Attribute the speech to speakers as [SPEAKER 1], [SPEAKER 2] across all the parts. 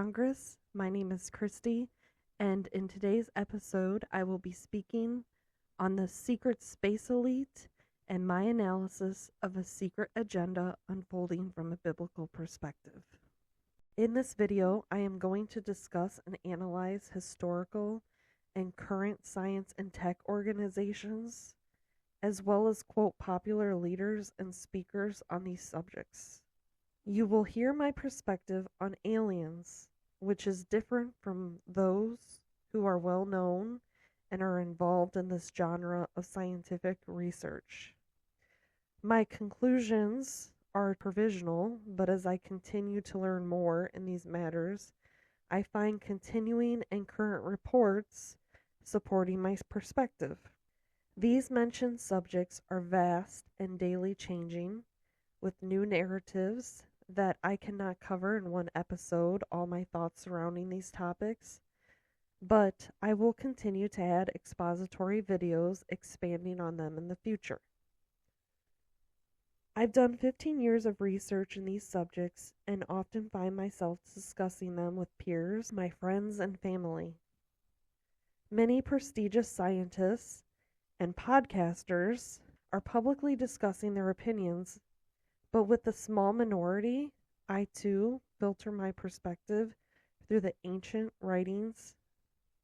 [SPEAKER 1] Congress. My name is Christy, and in today's episode, I will be speaking on the secret space elite and my analysis of a secret agenda unfolding from a biblical perspective. In this video, I am going to discuss and analyze historical and current science and tech organizations, as well as quote popular leaders and speakers on these subjects. You will hear my perspective on aliens, which is different from those who are well known and are involved in this genre of scientific research. My conclusions are provisional, but as I continue to learn more in these matters, I find continuing and current reports supporting my perspective. These mentioned subjects are vast and daily changing, with new narratives that I cannot cover in one episode all my thoughts surrounding these topics, but I will continue to add expository videos expanding on them in the future. I've done 15 years of research in these subjects and often find myself discussing them with peers, my friends, and family. Many prestigious scientists and podcasters are publicly discussing their opinions, but with the small minority, I too filter my perspective through the ancient writings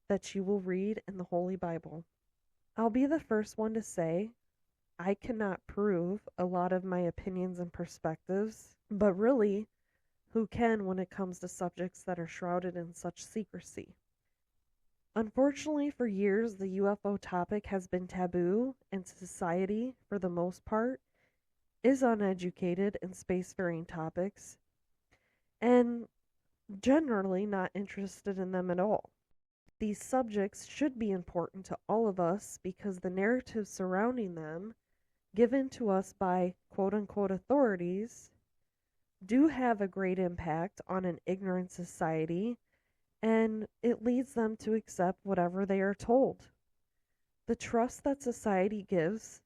[SPEAKER 1] that you will read in the Holy Bible. I'll be the first one to say I cannot prove a lot of my opinions and perspectives, but really, who can when it comes to subjects that are shrouded in such secrecy? Unfortunately, for years, the UFO topic has been taboo, and society, for the most part, is uneducated in spacefaring topics and generally not interested in them at all. These subjects should be important to all of us because the narratives surrounding them, given to us by quote-unquote authorities, do have a great impact on an ignorant society, and it leads them to accept whatever they are told. The trust that society gives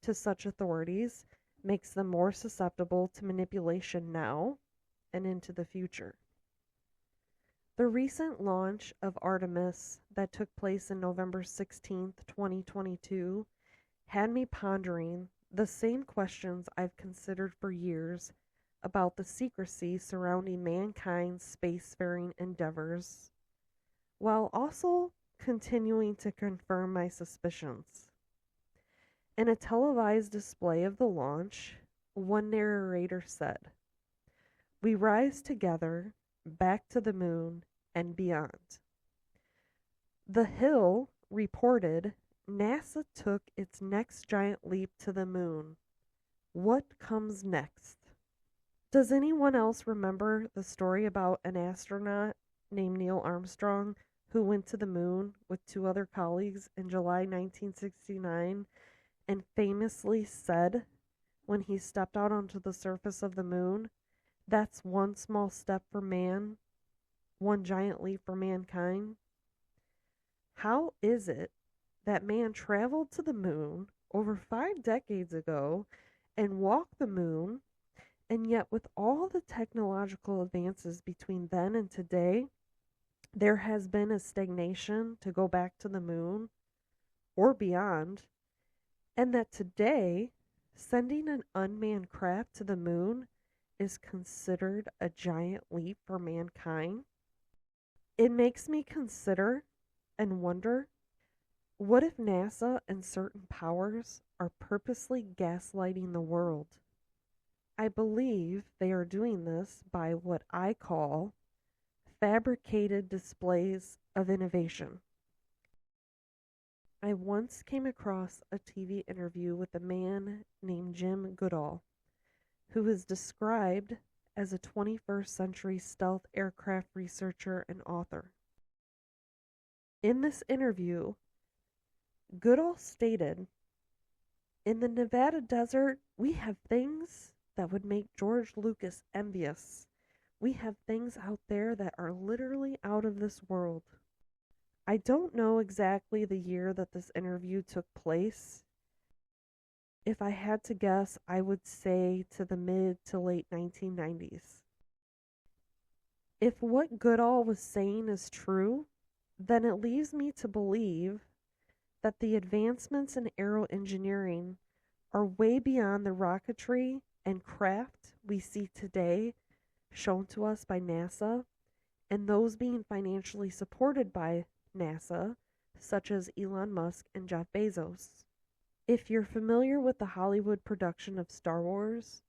[SPEAKER 1] to such authorities makes them more susceptible to manipulation now and into the future. The recent launch of Artemis that took place on November 16, 2022, had me pondering the same questions I've considered for years about the secrecy surrounding mankind's spacefaring endeavors, while also continuing to confirm my suspicions. In a televised display of the launch, one narrator said, "We rise together, back to the moon and beyond." The Hill reported NASA took its next giant leap to the moon. What comes next? Does anyone else remember the story about an astronaut named Neil Armstrong who went to the moon with two other colleagues in July 1969 and famously said when he stepped out onto the surface of the moon, "That's one small step for man, one giant leap for mankind"? How is it that man traveled to the moon over 5 decades ago and walked the moon, and yet with all the technological advances between then and today, there has been a stagnation to go back to the moon or beyond, and that today, sending an unmanned craft to the moon is considered a giant leap for mankind? It makes me consider and wonder, what if NASA and certain powers are purposely gaslighting the world? I believe they are doing this by what I call fabricated displays of innovation. I once came across a TV interview with a man named Jim Goodall, who is described as a 21st century stealth aircraft researcher and author. In this interview, Goodall stated, "In the Nevada desert, we have things that would make George Lucas envious. We have things out there that are literally out of this world." I don't know exactly the year that this interview took place. If I had to guess, I would say to the mid to late 1990s. If what Goodall was saying is true, then it leaves me to believe that the advancements in aero engineering are way beyond the rocketry and craft we see today shown to us by NASA and those being financially supported by NASA, such as Elon Musk and Jeff Bezos. If you're familiar with the Hollywood production of Star Wars,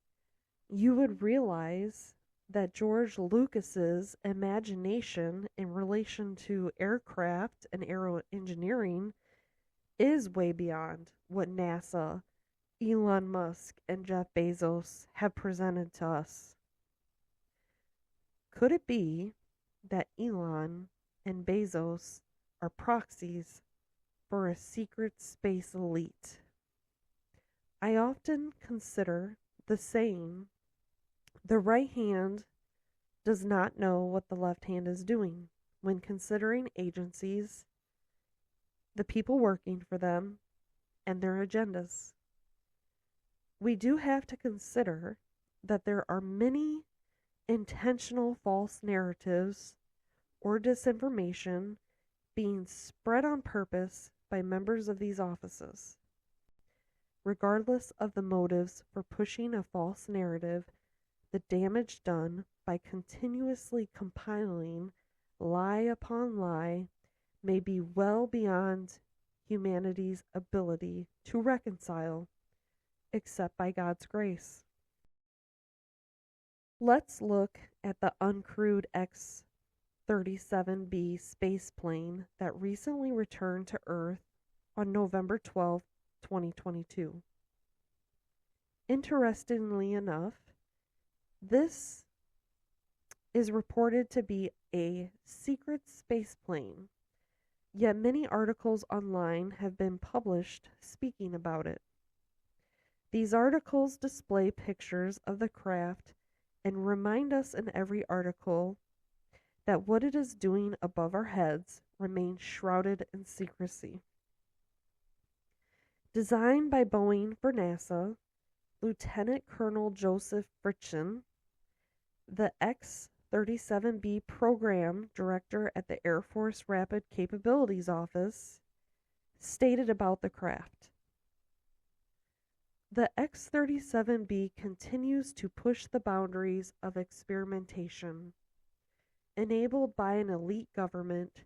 [SPEAKER 1] you would realize that George Lucas's imagination in relation to aircraft and aero engineering is way beyond what NASA, Elon Musk, and Jeff Bezos have presented to us. Could it be that Elon and Bezos are proxies for a secret space elite? I often consider the saying, the right hand does not know what the left hand is doing when considering agencies, the people working for them, and their agendas. We do have to consider that there are many intentional false narratives or disinformation being spread on purpose by members of these offices. Regardless of the motives for pushing a false narrative, the damage done by continuously compiling lie upon lie may be well beyond humanity's ability to reconcile, except by God's grace. Let's look at the uncrewed X-37B spaceplane that recently returned to Earth on November 12, 2022. Interestingly enough, this is reported to be a secret spaceplane, yet many articles online have been published speaking about it. These articles display pictures of the craft and remind us in every article that what it is doing above our heads remains shrouded in secrecy. Designed by Boeing for NASA, Lieutenant Colonel Joseph Fritchen, the X-37B program director at the Air Force Rapid Capabilities Office, stated about the craft. The X-37B continues to push the boundaries of experimentation, enabled by an elite government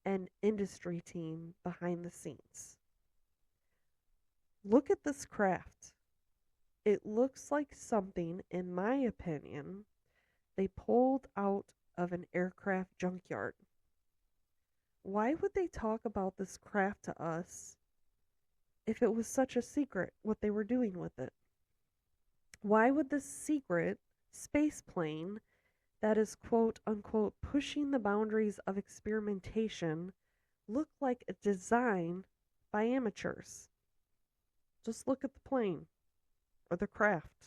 [SPEAKER 1] and industry team behind the scenes. Look at this craft. It looks like something, in my opinion, they pulled out of an aircraft junkyard. Why would they talk about this craft to us if it was such a secret what they were doing with it? Why would this secret space plane that is quote unquote pushing the boundaries of experimentation look like a design by amateurs? Just look at the plane or the craft.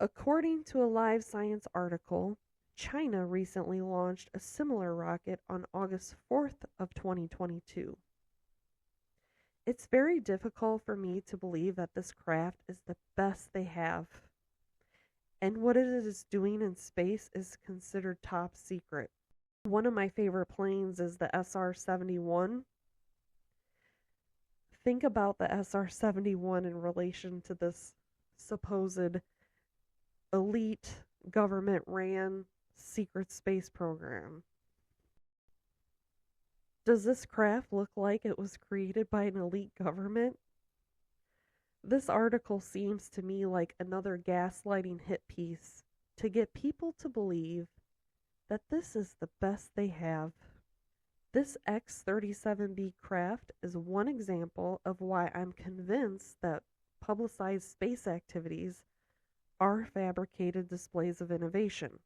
[SPEAKER 1] According to a Live Science article, China recently launched a similar rocket on August 4th of 2022. It's very difficult for me to believe that this craft is the best they have, and what it is doing in space is considered top secret. One of my favorite planes is the SR-71. Think about the SR-71 in relation to this supposed elite government-ran secret space program. Does this craft look like it was created by an elite government? This article seems to me like another gaslighting hit piece to get people to believe that this is the best they have. This X-37B craft is one example of why I'm convinced that publicized space activities are fabricated displays of innovation.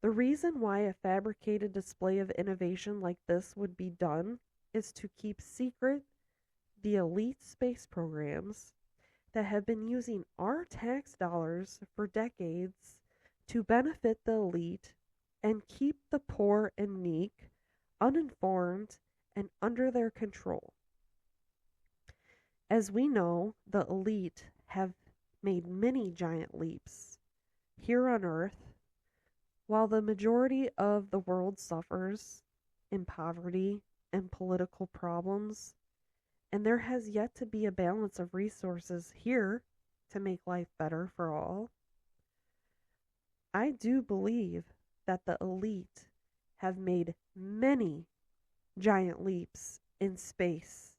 [SPEAKER 1] The reason why a fabricated display of innovation like this would be done is to keep secret the elite space programs that have been using our tax dollars for decades to benefit the elite and keep the poor and meek uninformed and under their control. As we know, the elite have made many giant leaps here on Earth While the majority of the world suffers in poverty and political problems, and there has yet to be a balance of resources here to make life better for all, I do believe that the elite have made many giant leaps in space,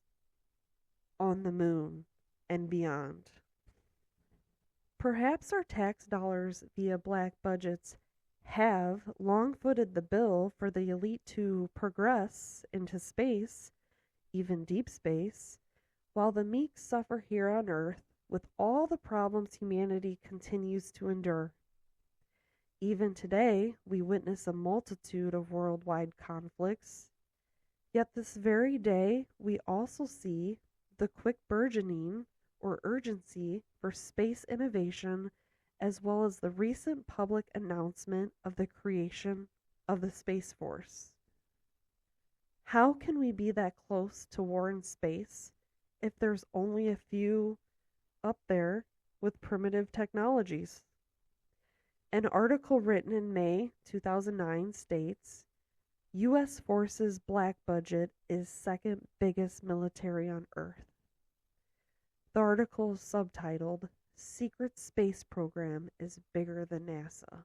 [SPEAKER 1] on the moon, and beyond. Perhaps our tax dollars via black budgets have long footed the bill for the elite to progress into space, even deep space, while the meek suffer here on Earth with all the problems humanity continues to endure. Even today, we witness a multitude of worldwide conflicts. Yet this very day, we also see the quick burgeoning or urgency for space innovation, as well as the recent public announcement of the creation of the Space Force. How can we be that close to war in space if there's only a few up there with primitive technologies? An article written in May 2009 states, U.S. Forces black budget is second biggest military on Earth. The article is subtitled, Secret Space Program is Bigger Than NASA.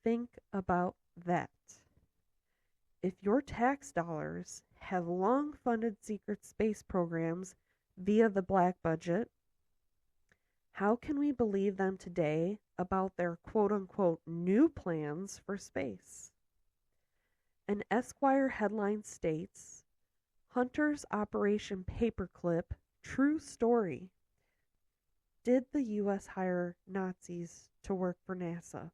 [SPEAKER 1] Think about that. If your tax dollars have long funded secret space programs via the black budget, how can we believe them today about their quote-unquote new plans for space? An Esquire headline states, Hunter's Operation Paperclip, true story. Did the U.S. hire Nazis to work for NASA?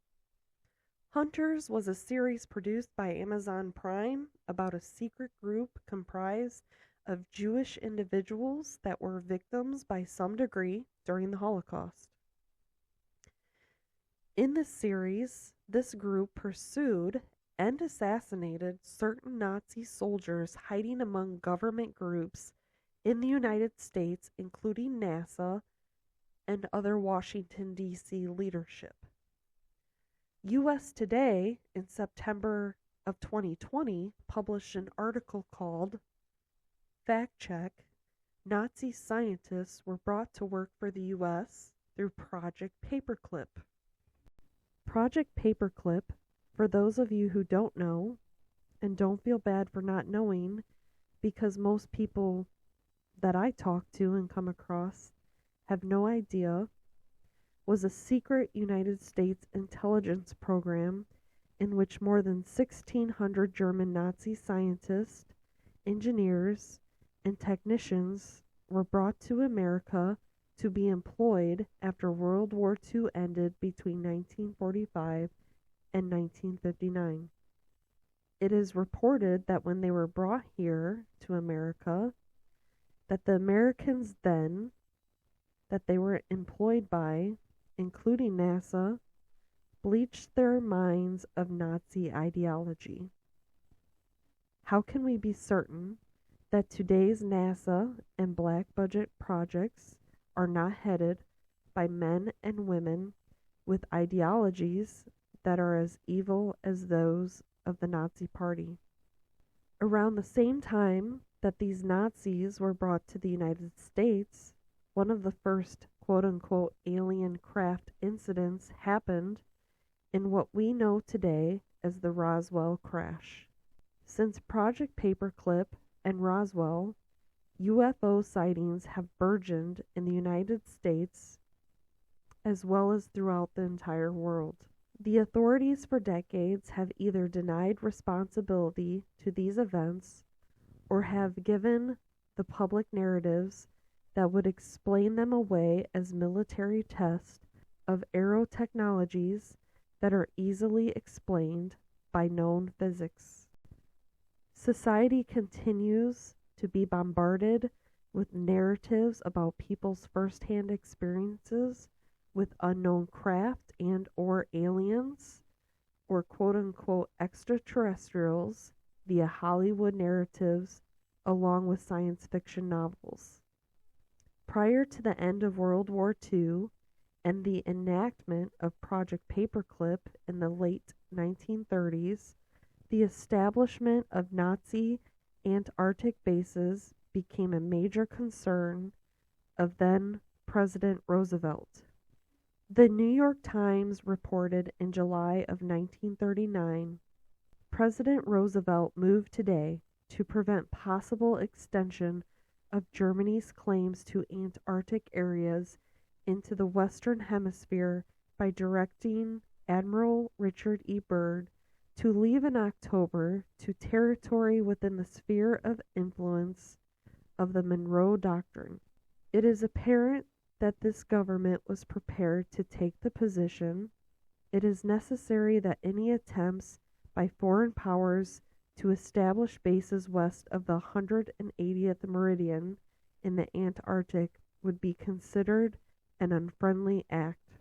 [SPEAKER 1] Hunters was a series produced by Amazon Prime about a secret group comprised of Jewish individuals that were victims by some degree during the Holocaust. In this series, this group pursued and assassinated certain Nazi soldiers hiding among government groups in the United States, including NASA and other Washington, D.C. leadership. U.S. Today, in September of 2020, published an article called Fact Check, Nazi scientists were brought to work for the U.S. through Project Paperclip. Project Paperclip, for those of you who don't know, and don't feel bad for not knowing, because most people that I talk to and come across have no idea, was a secret United States intelligence program in which more than 1,600 German Nazi scientists, engineers, and technicians were brought to America to be employed after World War II ended between 1945 and 1959. It is reported that when they were brought here to America, that the Americans then that they were employed by, including NASA, bleached their minds of Nazi ideology. How can we be certain that today's NASA and black budget projects are not headed by men and women with ideologies that are as evil as those of the Nazi Party? Around the same time that these Nazis were brought to the United States, one of the first quote-unquote alien craft incidents happened in what we know today as the Roswell crash. Since Project Paperclip and Roswell, UFO sightings have burgeoned in the United States as well as throughout the entire world. The authorities for decades have either denied responsibility to these events or have given the public narratives that would explain them away as military tests of aero technologies that are easily explained by known physics. Society continues to be bombarded with narratives about people's first-hand experiences with unknown craft and or aliens or quote-unquote extraterrestrials via Hollywood narratives along with science fiction novels. Prior to the end of World War II and the enactment of Project Paperclip in the late 1930s, the establishment of Nazi Antarctic bases became a major concern of then President Roosevelt. The New York Times reported in July of 1939, President Roosevelt moved today to prevent possible extension of Germany's claims to Antarctic areas into the Western Hemisphere by directing Admiral Richard E. Byrd to leave in October to territory within the sphere of influence of the Monroe Doctrine. It is apparent that this government was prepared to take the position. It is necessary that any attempts by foreign powers to establish bases west of the 180th meridian in the Antarctic would be considered an unfriendly act.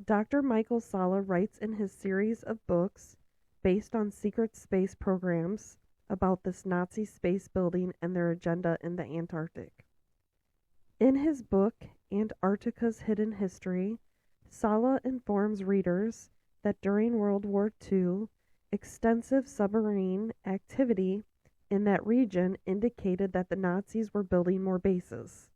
[SPEAKER 1] Dr. Michael Salla writes in his series of books based on secret space programs about this Nazi space building and their agenda in the Antarctic. In his book, Antarctica's Hidden History, Salla informs readers that during World War II, extensive submarine activity in that region indicated that the Nazis were building more bases.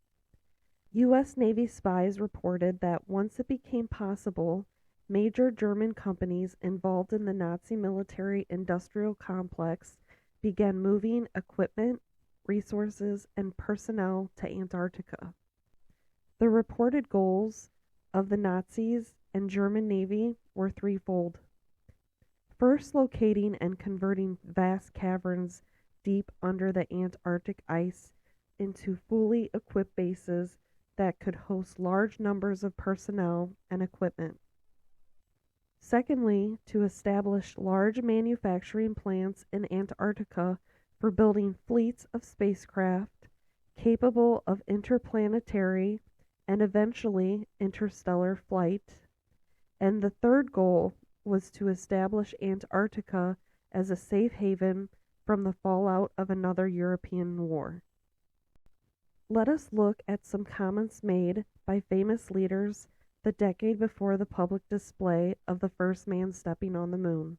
[SPEAKER 1] U.S. Navy spies reported that once it became possible, major German companies involved in the Nazi military-industrial complex began moving equipment, resources, and personnel to Antarctica. The reported goals of the Nazis and German Navy were threefold. First, locating and converting vast caverns deep under the Antarctic ice into fully equipped bases that could host large numbers of personnel and equipment. Secondly, to establish large manufacturing plants in Antarctica for building fleets of spacecraft capable of interplanetary and eventually interstellar flight. And the third goal was to establish Antarctica as a safe haven from the fallout of another European war. Let us look at some comments made by famous leaders the decade before the public display of the first man stepping on the moon.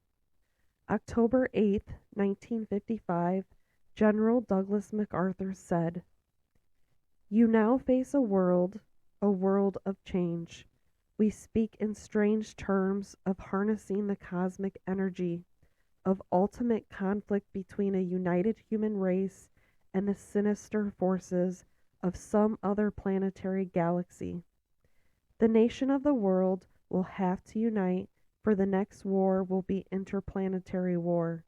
[SPEAKER 1] October 8, 1955, General Douglas MacArthur said, "You now face a world of change. We speak in strange terms of harnessing the cosmic energy, of ultimate conflict between a united human race and the sinister forces of some other planetary galaxy. The nation of the world will have to unite, for the next war will be interplanetary war.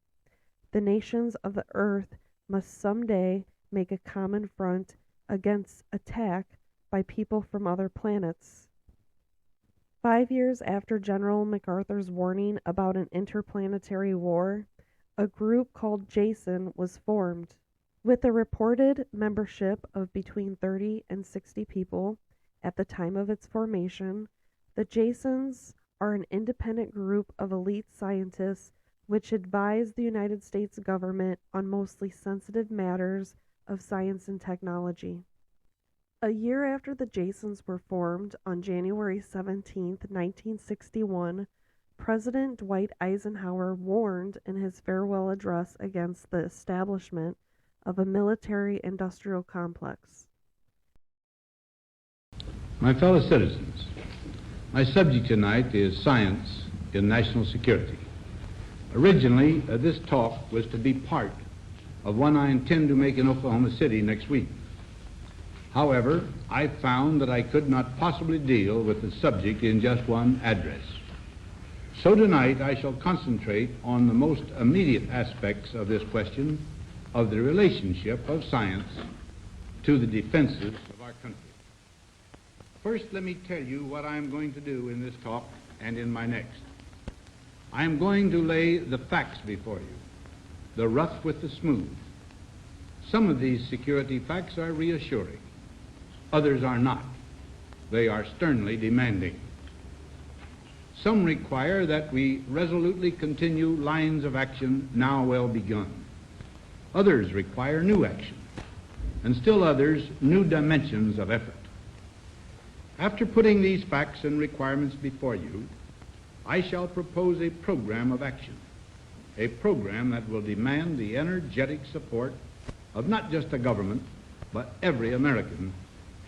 [SPEAKER 1] The nations of the earth must someday make a common front against attack by people from other planets." 5 years after General MacArthur's warning about an interplanetary war, a group called JASON was formed. With a reported membership of between 30 and 60 people at the time of its formation, the JASONs are an independent group of elite scientists which advise the United States government on mostly sensitive matters of science and technology. A year after the JASONs were formed, on January 17, 1961, President Dwight Eisenhower warned in his farewell address against the establishment of a military-industrial complex.
[SPEAKER 2] My fellow citizens, my subject tonight is science in national security. Originally, this talk was to be part of one I intend to make in Oklahoma City next week. However, I found that I could not possibly deal with the subject in just one address. So tonight I shall concentrate on the most immediate aspects of this question of the relationship of science to the defenses of our country. First, let me tell you what I am going to do in this talk and in my next. I am going to lay the facts before you, the rough with the smooth. Some of these security facts are reassuring. Others are not. They are sternly demanding. Some require that we resolutely continue lines of action now well begun. Others require new action, and still others, new dimensions of effort. After putting these facts and requirements before you, I shall propose a program of action, a program that will demand the energetic support of not just the government, but every American,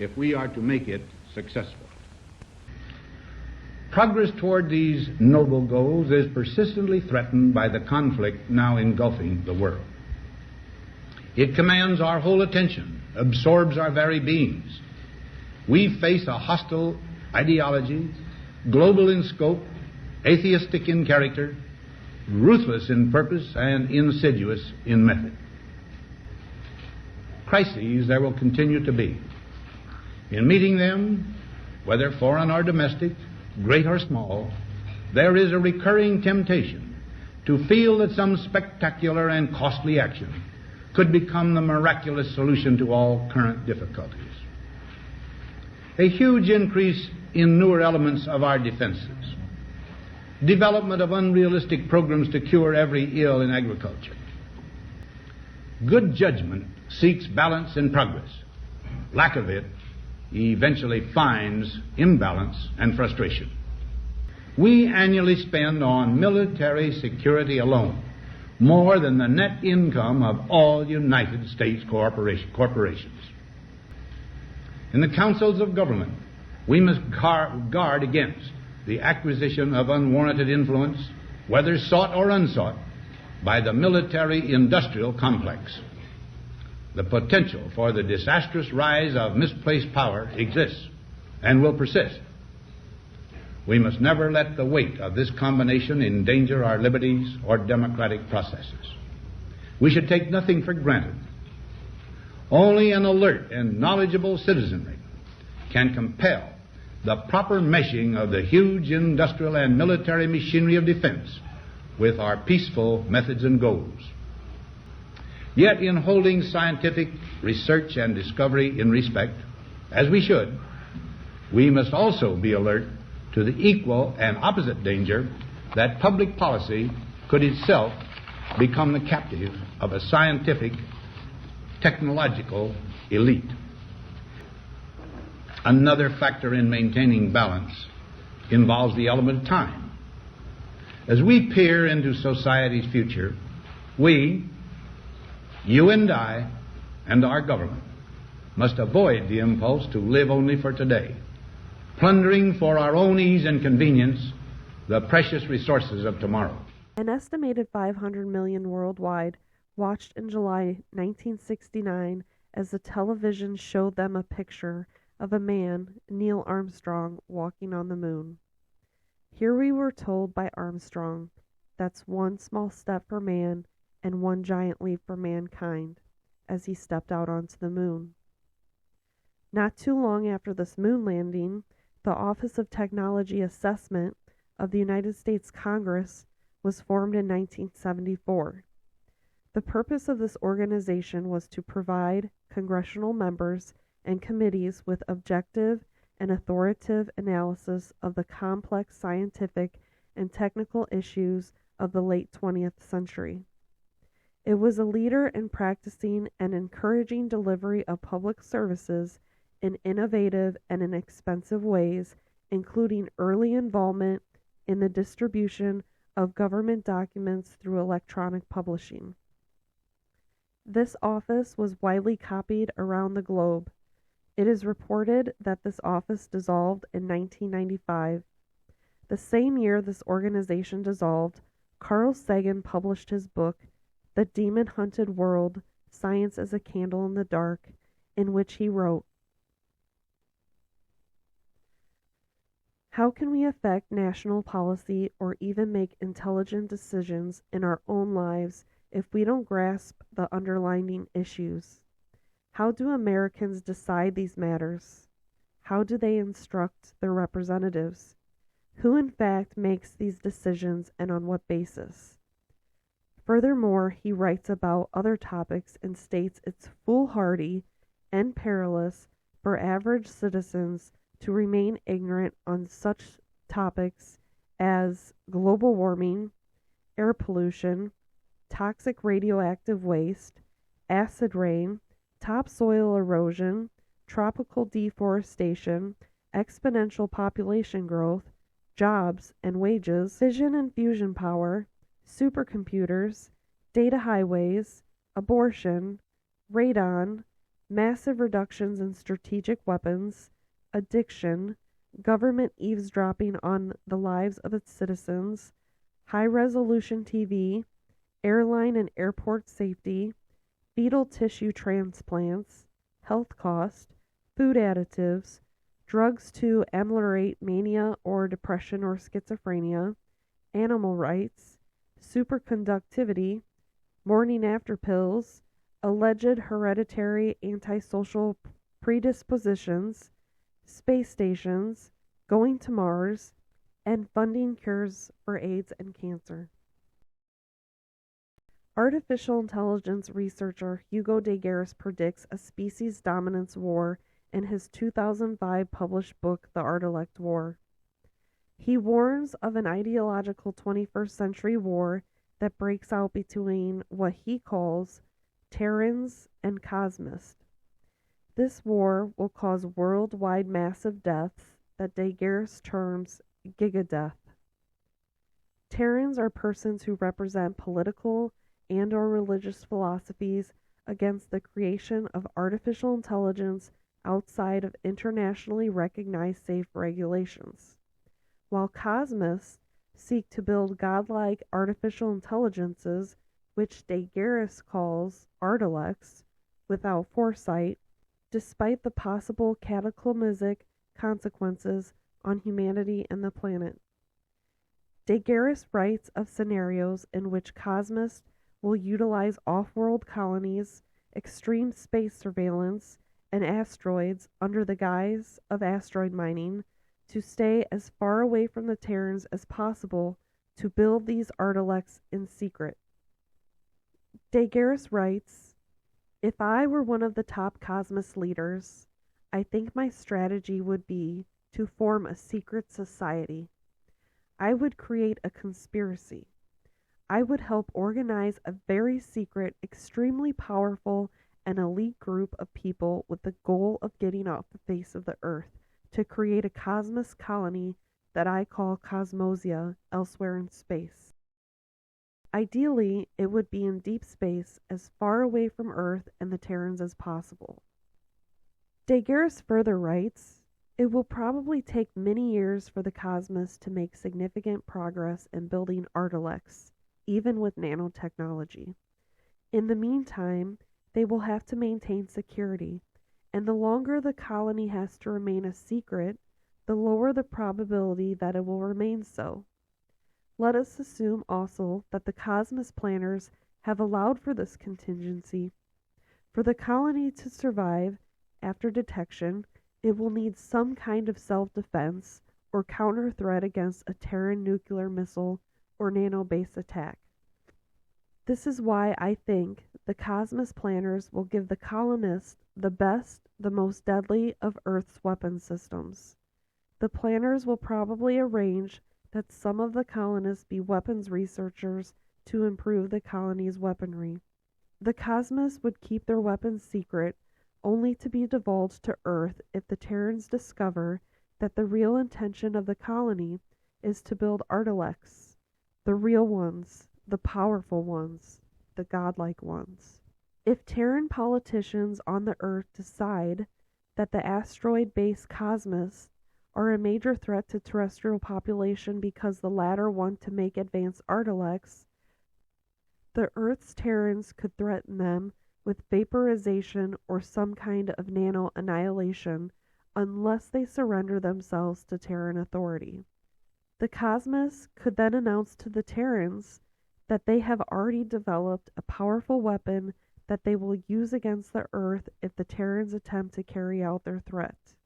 [SPEAKER 2] if we are to make it successful. Progress toward these noble goals is persistently threatened by the conflict now engulfing the world. It commands our whole attention, absorbs our very beings. We face a hostile ideology, global in scope, atheistic in character, ruthless in purpose, and insidious in method. Crises there will continue to be. In meeting them, whether foreign or domestic, great or small, there is a recurring temptation to feel that some spectacular and costly action could become the miraculous solution to all current difficulties. A huge increase in newer elements of our defenses, development of unrealistic programs to cure every ill in agriculture. Good judgment seeks balance and progress. Lack of it eventually finds imbalance and frustration. We annually spend on military security alone more than the net income of all United States corporations. In the councils of government, we must guard against the acquisition of unwarranted influence, whether sought or unsought, by the military-industrial complex. The potential for the disastrous rise of misplaced power exists and will persist. We must never let the weight of this combination endanger our liberties or democratic processes. We should take nothing for granted. Only an alert and knowledgeable citizenry can compel the proper meshing of the huge industrial and military machinery of defense with our peaceful methods and goals. Yet in holding scientific research and discovery in respect, as we should, we must also be alert to the equal and opposite danger that public policy could itself become the captive of a scientific, technological elite. Another factor in maintaining balance involves the element of time. As we peer into society's future, we, you and I, and our government must avoid the impulse to live only for today, plundering for our own ease and convenience the precious resources of tomorrow.
[SPEAKER 1] An estimated 500 million worldwide watched in July 1969 as the television showed them a picture of a man, Neil Armstrong, walking on the moon. Here we were told by Armstrong, that's one small step for man and one giant leap for mankind, as he stepped out onto the moon. Not too long after this moon landing, the Office of Technology Assessment of the United States Congress was formed in 1974. The purpose of this organization was to provide congressional members and committees with objective and authoritative analysis of the complex scientific and technical issues of the late 20th century. It was a leader in practicing and encouraging delivery of public services in innovative and inexpensive ways, including early involvement in the distribution of government documents through electronic publishing. This office was widely copied around the globe. It is reported that this office dissolved in 1995. The same year this organization dissolved, Carl Sagan published his book, The Demon-Hunted World, Science as a Candle in the Dark, in which he wrote, "How can we affect national policy or even make intelligent decisions in our own lives if we don't grasp the underlying issues? How do Americans decide these matters? How do they instruct their representatives? Who in fact makes these decisions and on what basis?" Furthermore, he writes about other topics and states it's foolhardy and perilous for average citizens to remain ignorant on such topics as global warming, air pollution, toxic radioactive waste, acid rain, topsoil erosion, tropical deforestation, exponential population growth, jobs and wages, fission and fusion power, supercomputers, data highways, abortion, radon, massive reductions in strategic weapons, addiction, government eavesdropping on the lives of its citizens, high-resolution TV, airline and airport safety, fetal tissue transplants, health cost, food additives, drugs to ameliorate mania or depression or schizophrenia, animal rights, superconductivity, morning after pills, alleged hereditary antisocial predispositions, space stations, going to Mars, and funding cures for AIDS and cancer. Artificial intelligence researcher Hugo de Garis predicts a species dominance war in his 2005 published book, The Art-elect War. He warns of an ideological 21st century war that breaks out between what he calls Terrans and Cosmists. This war will cause worldwide massive deaths that de Garis terms gigadeath. Terrans are persons who represent political and/or religious philosophies against the creation of artificial intelligence outside of internationally recognized safe regulations, while cosmists seek to build godlike artificial intelligences, which de Garis calls art-elects, without foresight, despite the possible cataclysmic consequences on humanity and the planet. De Garis writes of scenarios in which cosmists will utilize off-world colonies, extreme space surveillance, and asteroids under the guise of asteroid mining to stay as far away from the Terrans as possible to build these art-elects in secret. De Garis writes, "If I were one of the top cosmos leaders, I think my strategy would be to form a secret society. I would create a conspiracy. I would help organize a very secret, extremely powerful, and elite group of people with the goal of getting off the face of the earth to create a cosmos colony that I call Cosmosia elsewhere in space. Ideally, it would be in deep space, as far away from Earth and the Terrans as possible." De Garis further writes, "It will probably take many years for the cosmos to make significant progress in building art-elects, even with nanotechnology. In the meantime, they will have to maintain security, and the longer the colony has to remain a secret, the lower the probability that it will remain so. Let us assume also that the cosmos planners have allowed for this contingency. For the colony to survive after detection, it will need some kind of self-defense or counter-threat against a Terran nuclear missile or nano-base attack. This is why I think the cosmos planners will give the colonists the best, the most deadly of Earth's weapon systems. The planners will probably arrange that some of the colonists be weapons researchers to improve the colony's weaponry. The cosmos would keep their weapons secret, only to be divulged to Earth if the Terrans discover that the real intention of the colony is to build art-elects, the real ones, the powerful ones, the godlike ones. If Terran politicians on the Earth decide that the asteroid-based cosmos are a major threat to terrestrial population because the latter want to make advanced art-elects, the Earth's Terrans could threaten them with vaporization or some kind of nano-annihilation unless they surrender themselves to Terran authority. The cosmos could then announce to the Terrans that they have already developed a powerful weapon that they will use against the Earth if the Terrans attempt to carry out their threat.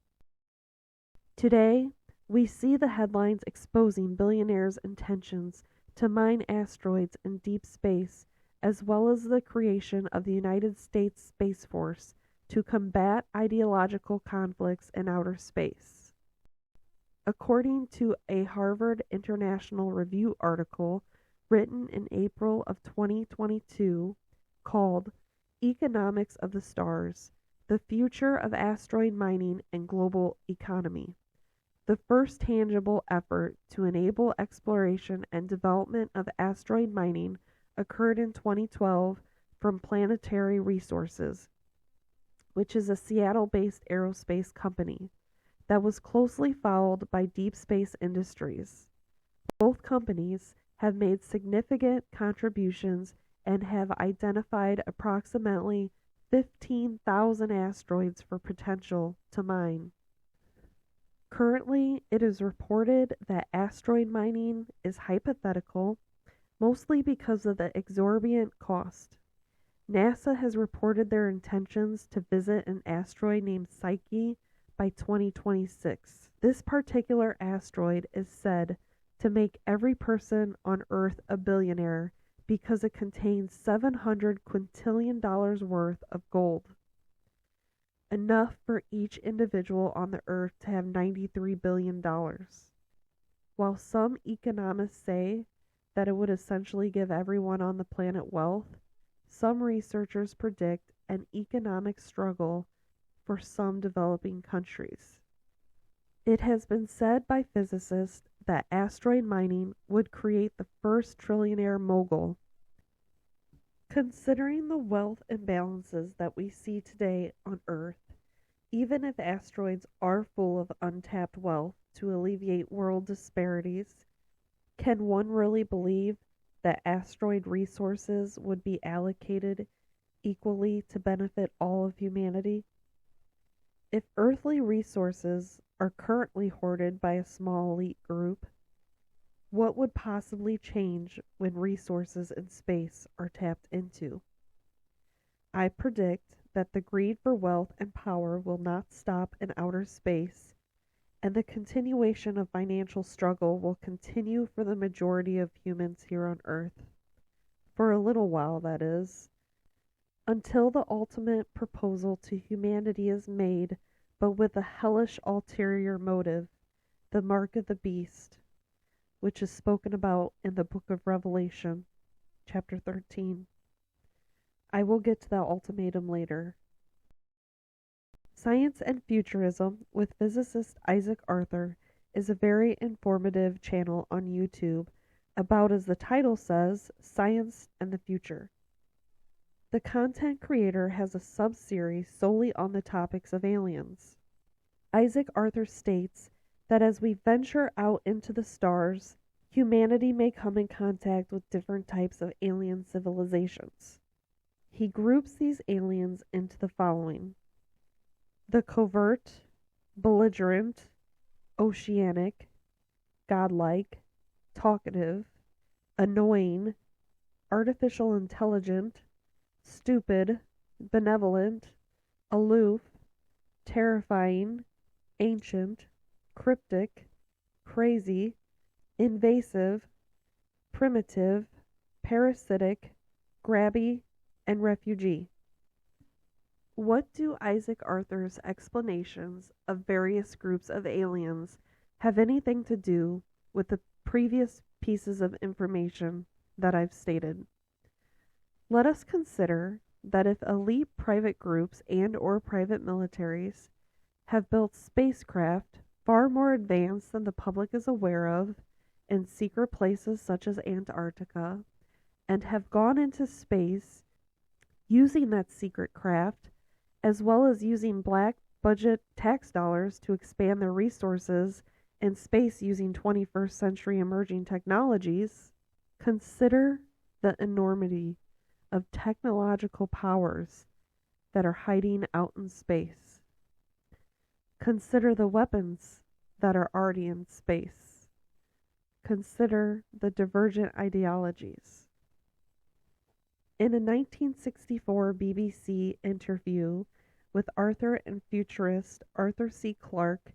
[SPEAKER 1] Today, we see the headlines exposing billionaires' intentions to mine asteroids in deep space, as well as the creation of the United States Space Force to combat ideological conflicts in outer space. According to a Harvard International Review article written in April of 2022 called "Economics of the Stars: The Future of Asteroid Mining and Global Economy," The first tangible effort to enable exploration and development of asteroid mining occurred in 2012 from Planetary Resources, which is a Seattle-based aerospace company that was closely followed by Deep Space Industries. Both companies have made significant contributions and have identified approximately 15,000 asteroids for potential to mine. Currently, it is reported that asteroid mining is hypothetical, mostly because of the exorbitant cost. NASA has reported their intentions to visit an asteroid named Psyche by 2026. This particular asteroid is said to make every person on Earth a billionaire because it contains $700 quintillion worth of gold, enough for each individual on the Earth to have $93 billion. While some economists say that it would essentially give everyone on the planet wealth, some researchers predict an economic struggle for some developing countries. It has been said by physicists that asteroid mining would create the first trillionaire mogul. Considering the wealth imbalances that we see today on Earth, even if asteroids are full of untapped wealth to alleviate world disparities, can one really believe that asteroid resources would be allocated equally to benefit all of humanity? If earthly resources are currently hoarded by a small elite group, what would possibly change when resources in space are tapped into? I predict that the greed for wealth and power will not stop in outer space, and the continuation of financial struggle will continue for the majority of humans here on Earth. For a little while, that is, until the ultimate proposal to humanity is made, but with a hellish ulterior motive, the mark of the beast, which is spoken about in the book of Revelation, chapter 13. I will get to that ultimatum later. Science and Futurism with physicist Isaac Arthur is a very informative channel on YouTube about, as the title says, science and the future. The content creator has a sub-series solely on the topics of aliens. Isaac Arthur states that as we venture out into the stars, humanity may come in contact with different types of alien civilizations. He groups these aliens into the following: the covert, belligerent, oceanic, godlike, talkative, annoying, artificial intelligent, stupid, benevolent, aloof, terrifying, ancient, cryptic, crazy, invasive, primitive, parasitic, grabby, and refugee. What do Isaac Arthur's explanations of various groups of aliens have anything to do with the previous pieces of information that I've stated? Let us consider that if elite private groups and/or private militaries have built spacecraft far more advanced than the public is aware of in secret places such as Antarctica, and have gone into space using that secret craft, as well as using black budget tax dollars to expand their resources in space using 21st century emerging technologies, consider the enormity of technological powers that are hiding out in space. Consider the weapons that are already in space. Consider the divergent ideologies. In a 1964 BBC interview with Arthur and futurist Arthur C. Clarke,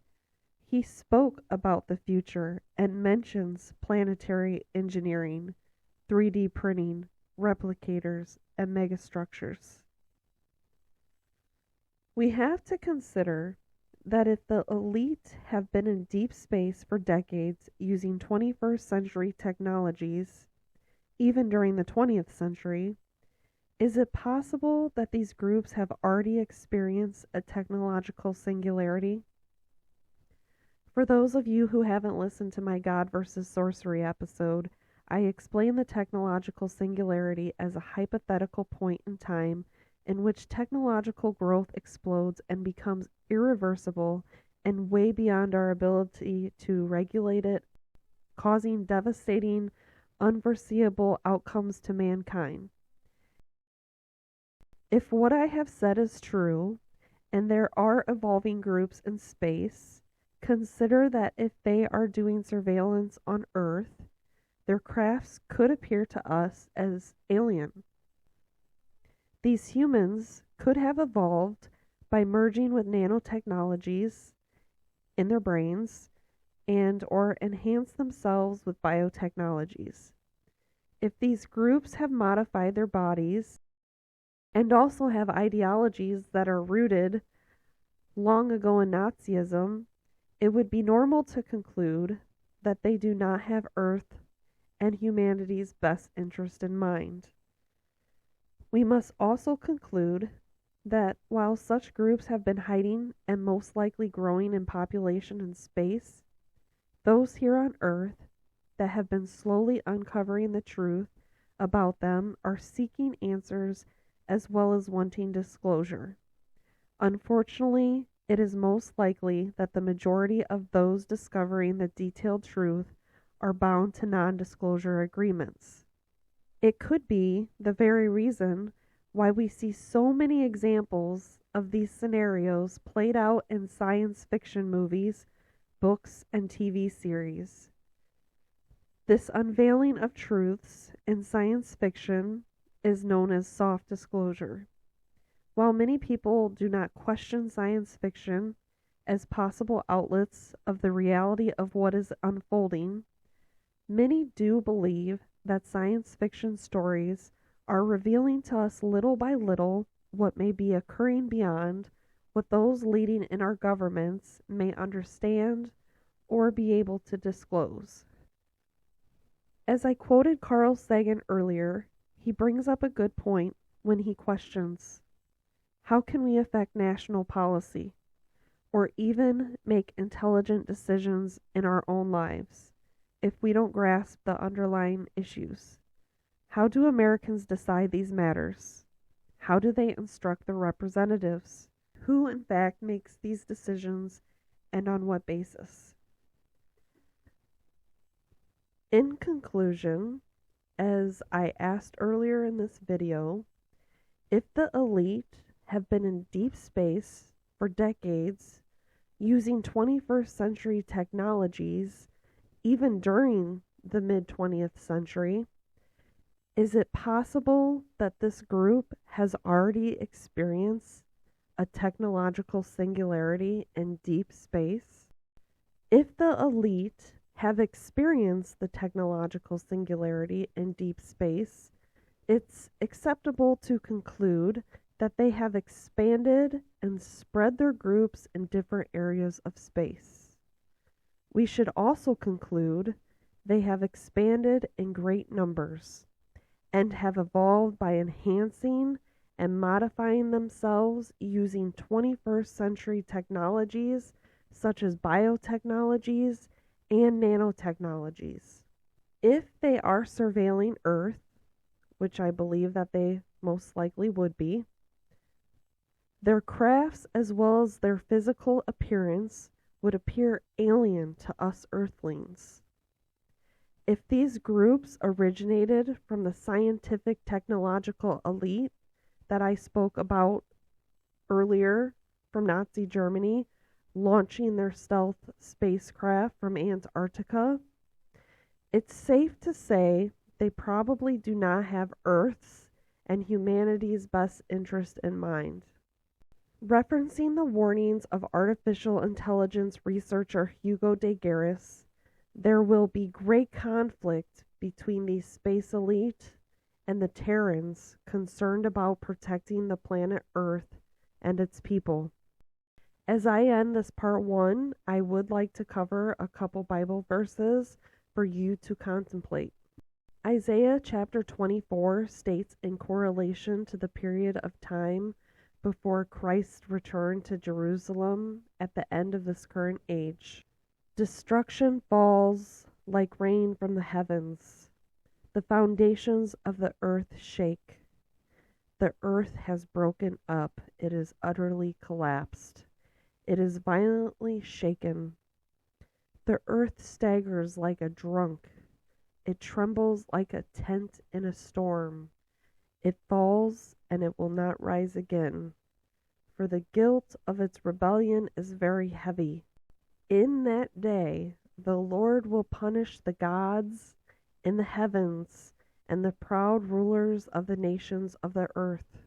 [SPEAKER 1] he spoke about the future and mentions planetary engineering, 3D printing, replicators, and megastructures. We have to consider that if the elite have been in deep space for decades using 21st century technologies, even during the 20th century, is it possible that these groups have already experienced a technological singularity? For those of you who haven't listened to my God versus Sorcery episode, I explain the technological singularity as a hypothetical point in time in which technological growth explodes and becomes irreversible and way beyond our ability to regulate it, causing devastating, unforeseeable outcomes to mankind. If what I have said is true, and there are evolving groups in space, consider that if they are doing surveillance on Earth, their crafts could appear to us as alien. These humans could have evolved by merging with nanotechnologies in their brains and or enhance themselves with biotechnologies. If these groups have modified their bodies and also have ideologies that are rooted long ago in Nazism, it would be normal to conclude that they do not have Earth and humanity's best interest in mind. We must also conclude that while such groups have been hiding and most likely growing in population in space, those here on Earth that have been slowly uncovering the truth about them are seeking answers as well as wanting disclosure. Unfortunately, it is most likely that the majority of those discovering the detailed truth are bound to non-disclosure agreements. It could be the very reason why we see so many examples of these scenarios played out in science fiction movies, books, and TV series. This unveiling of truths in science fiction is known as soft disclosure. While many people do not question science fiction as possible outlets of the reality of what is unfolding, many do believe that science fiction stories are revealing to us little by little what may be occurring beyond what those leading in our governments may understand or be able to disclose. As I quoted Carl Sagan earlier, he brings up a good point when he questions, how can we affect national policy, or even make intelligent decisions in our own lives, if we don't grasp the underlying issues? How do Americans decide these matters? How do they instruct their representatives? Who, in fact, makes these decisions, and on what basis? In conclusion, as I asked earlier in this video, if the elite have been in deep space for decades using 21st century technologies, even during the mid-20th century, is it possible that this group has already experienced a technological singularity in deep space? If the elite have experienced the technological singularity in deep space, it's acceptable to conclude that they have expanded and spread their groups in different areas of space. We should also conclude they have expanded in great numbers and have evolved by enhancing and modifying themselves using 21st century technologies such as biotechnologies and nanotechnologies. If they are surveilling Earth, which I believe that they most likely would be, their crafts as well as their physical appearance would appear alien to us Earthlings. If these groups originated from the scientific technological elite that I spoke about earlier from Nazi Germany, launching their stealth spacecraft from Antarctica, it's safe to say they probably do not have Earth's and humanity's best interest in mind. Referencing the warnings of artificial intelligence researcher Hugo de Garis, there will be great conflict between the space elite and the Terrans concerned about protecting the planet Earth and its people. As I end this part 1, I would like to cover a couple Bible verses for you to contemplate. Isaiah chapter 24 states, in correlation to the period of time before Christ's return to Jerusalem at the end of this current age, Destruction falls like rain from the heavens. The foundations of the earth shake. The earth has broken up. It is utterly collapsed. It is violently shaken. The earth staggers like a drunk. It trembles like a tent in a storm. It falls, and it will not rise again, for the guilt of its rebellion is very heavy. In that day the Lord will punish the gods in the heavens and the proud rulers of the nations of the earth.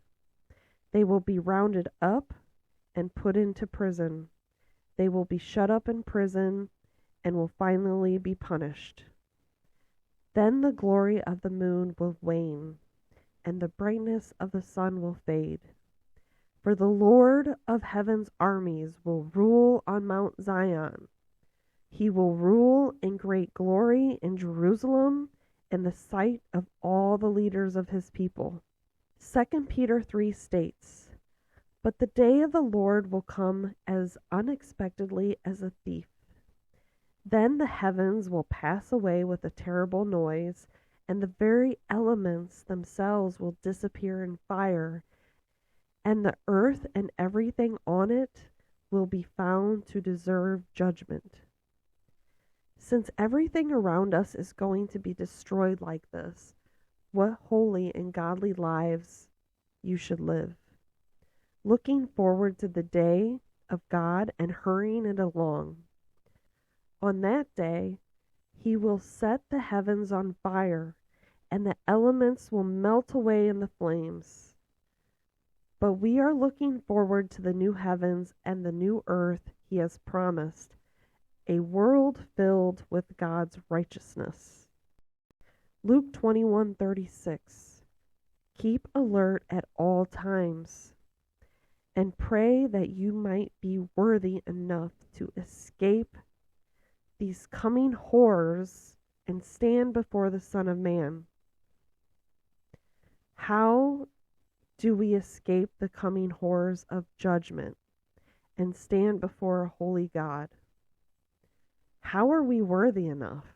[SPEAKER 1] They will be rounded up and put into prison. They will be shut up in prison and will finally be punished. Then the glory of the moon will wane, and the brightness of the sun will fade. For the Lord of heaven's armies will rule on Mount Zion. He will rule in great glory in Jerusalem in the sight of all the leaders of his people. 2 Peter 3 states, "But the day of the Lord will come as unexpectedly as a thief. Then the heavens will pass away with a terrible noise, and the very elements themselves will disappear in fire, and the earth and everything on it will be found to deserve judgment." Since everything around us is going to be destroyed like this, what holy and godly lives you should live. Looking forward to the day of God and hurrying it along. On that day, he will set the heavens on fire, and the elements will melt away in the flames. But we are looking forward to the new heavens and the new earth he has promised, a world filled with God's righteousness. Luke 21:36. Keep alert at all times, and pray that you might be worthy enough to escape these coming horrors and stand before the Son of Man. How do we escape the coming horrors of judgment and stand before a holy God? How are we worthy enough?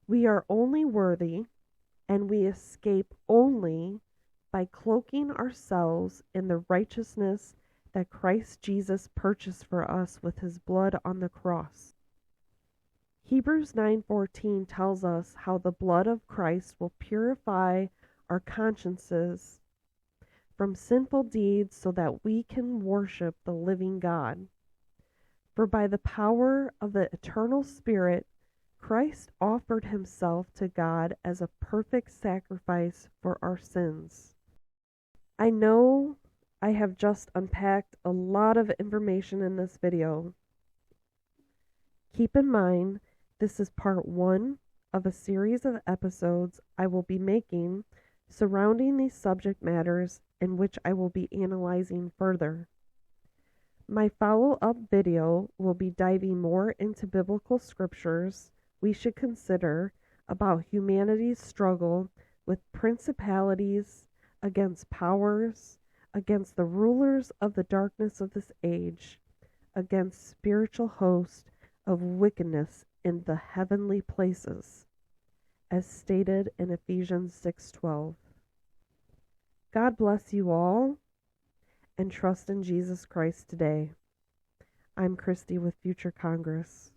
[SPEAKER 1] We are only worthy, and we escape only by cloaking ourselves in the righteousness that Christ Jesus purchased for us with his blood on the cross. Hebrews 9:14 tells us how the blood of Christ will purify our consciences from sinful deeds so that we can worship the living God. For by the power of the eternal Spirit, Christ offered himself to God as a perfect sacrifice for our sins. I know I have just unpacked a lot of information in this video. Keep in mind, this is part 1 of a series of episodes I will be making surrounding these subject matters, in which I will be analyzing further. My follow-up video will be diving more into biblical scriptures we should consider about humanity's struggle with principalities, against powers, against the rulers of the darkness of this age, against spiritual hosts of wickedness in the heavenly places, as stated in Ephesians 6:12. God bless you all, and trust in Jesus Christ today. I'm Christy with Future Congress.